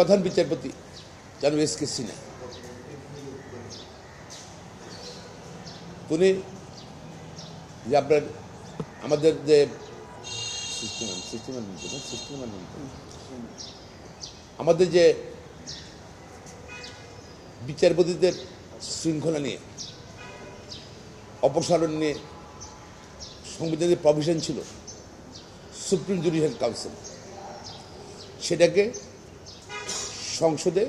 প্রধান বিচারপতি জনাব এস.কে. সিনহা, উনি যে আপনার আমাদের যে আমাদের যে বিচারপতিদের শৃঙ্খলা নিয়ে, অপসারণ নিয়ে সংবিধানের প্রভিশন ছিল সুপ্রিম জুডিশিয়াল কাউন্সিল, সেটাকে সংসদে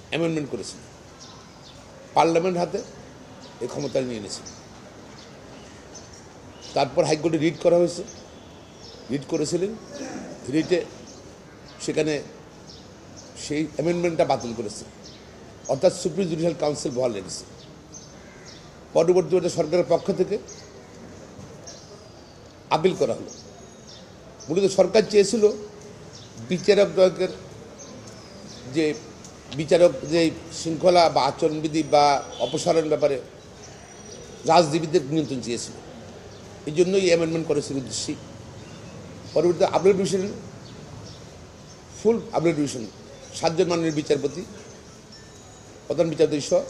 অ্যামেন্ডমেন্ট করেছিল, পার্লামেন্ট হাতে এই ক্ষমতা নিয়ে নিয়েছিল। তারপর হাইকোর্টে রিট করা হয়েছে, রিট করেছিলেন, রিটে সেখানে সেই অ্যামেন্ডমেন্টটা বাতিল করেছে, অর্থাৎ সুপ্রিম জুডিশিয়াল কাউন্সিল বহাল রেখেছে। পরবর্তী ওটা সরকারের পক্ষ থেকে আপিল করা হলো। মূলত সরকার চেয়েছিল বিচারকদের যে শৃঙ্খলা বা আচরণবিধি বা অপসারণ ব্যাপারে রাজনীতিবিদদের নিয়ন্ত্রণ চেয়েছিল, এই জন্যই অ্যামেন্ডমেন্ট করেছিল উদ্দেশ্যেই। পরবর্তীতে update division, full update division 7 জন মাননীয় বিচারপতি, প্রধান বিচারপতি সহ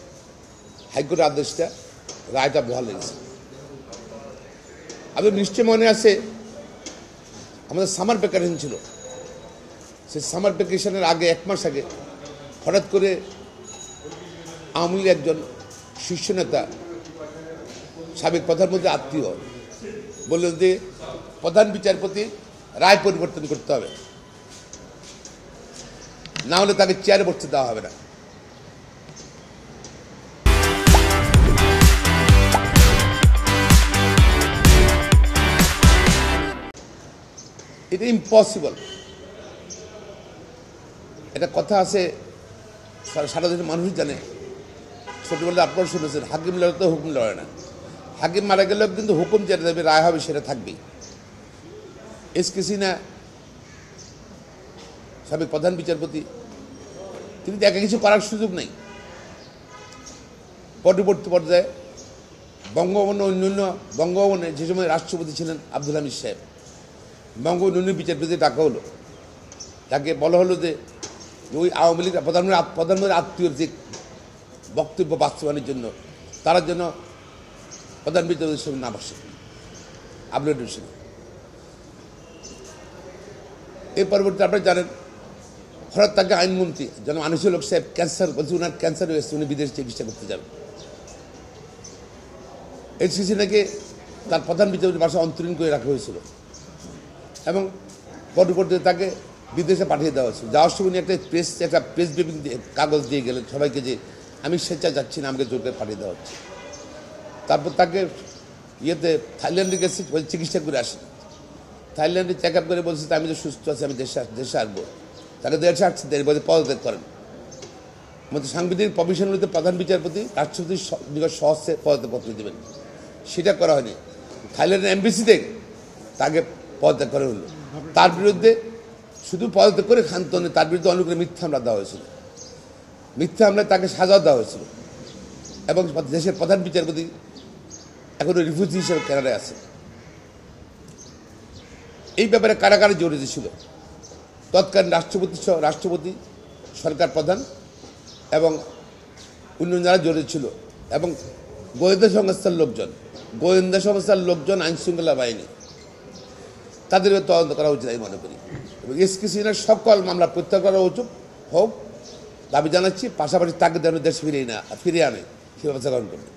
হাইকোর্টের আদেশটা, রায়টা বহাল রেখেছে। আমাদের নিশ্চয় মনে আছে আমাদের সামার ভ্যাকেশন ছিল, সেই সামার ভ্যাকেশনের আগে 1 মাস আগে হঠাৎ করে আওয়ামী লীগের একজন শীর্ষ নেতা, সাবেক প্রধানমন্ত্রী আত্মীয়, বললেন যে প্রধান বিচারপতি রায় পরিবর্তন করতে হবে, না হলে তাকে চেয়ারে বসতে দেওয়া হবে না। এটা ইম্পসিবল। এটা কথা আছে, সারা দেশের মানুষ জানে, ছোটবেলায় আপনারা শুনেছেন, হাকিম লড়ে তো হুকুম লড়ে না। হাকিম মারা গেলেও কিন্তু হুকুম যেটা দেবে, রায় হবে, সেটা থাকবেই। এস.কে. সিনহা সাবেক প্রধান বিচারপতি, তিনি একা কিছু করার সুযোগ নেই। পরবর্তী পর্যায়ে বঙ্গভবনে যে সময় রাষ্ট্রপতি ছিলেন আব্দুল হামিদ সাহেব, বঙ্গভবনের বিচারপতি ডাকা হলো, তাকে বলা হলো যে ওই আওয়ামী লীগ প্রধানমন্ত্রীর আত্মীয়র যে বক্তব্য বাস্তবায়নের জন্য তারা যেন প্রধান বিচারপতির সঙ্গে না বসে আপডেট ডিভিশনে। এর পরবর্তী আপনারা জানেন, হঠাৎ তাকে আইনমন্ত্রী যেন আনিসুল হক সাহেব ক্যান্সার বলছে, ওনার ক্যান্সার হয়েছে, উনি বিদেশে চিকিৎসা করতে যাবেন। এস.কে. সিনহাকে তার প্রধান বিচারপতির বাসায় অন্তরীণ করে রাখা হয়েছিল এবং পরবর্তীতে তাকে বিদেশে পাঠিয়ে দেওয়া হয়েছিল। যাওয়ার সময় একটা প্রেস ব্রিফিং কাগজ দিয়ে গেলেন সবাইকে যে আমি স্বেচ্ছা যাচ্ছি না, আমাকে জোর করে পাঠিয়ে দেওয়া হচ্ছে। তারপর তাকে থাইল্যান্ডে গেছে, চিকিৎসা করে আসে, থাইল্যান্ডে চেক আপ করে বলছে আমি তো সুস্থ আছি, আমি দেশে আসবো। তাকে দেশে আসছে, বলছে পদত্যাগ করেন। আমাদের সাংবিধানিক প্রভিশনগুলিতে প্রধান বিচারপতি রাষ্ট্রপতির নিকট সহজে পদত্যাগপত্র দেবেন, সেটা করা হয়নি। থাইল্যান্ডের এমবিসিতে তাকে পদত্যাগ করা হলো। তার বিরুদ্ধে শুধু পদত্যাগ করে ক্ষান্ত নেই, তার বিরুদ্ধে অনেকগুলো মিথ্যা হামলা দেওয়া হয়েছিল, মিথ্যা হামলায় তাকে সাজাও দেওয়া হয়েছিল এবং দেশের প্রধান বিচারপতি এখনো রিফিউজি হিসেবে কানাডায় আছে। এই ব্যাপারে কারাগারে জড়িত ছিল তৎকালীন রাষ্ট্রপতি, সরকার প্রধান এবং অন্যান্য যারা জড়িত ছিল এবং গোয়েন্দা সংস্থার লোকজন, আইন শৃঙ্খলা বাহিনী, তাদের তদন্ত করা উচিত আমি মনে করি। এবং এস.কে. সিনহার সকল মামলা প্রত্যাহার করা উচিত হোক দাবি জানাচ্ছি, পাশাপাশি তাকে যেন দেশ ফিরিয়ে আনে সে ব্যবস্থা গ্রহণ করবে।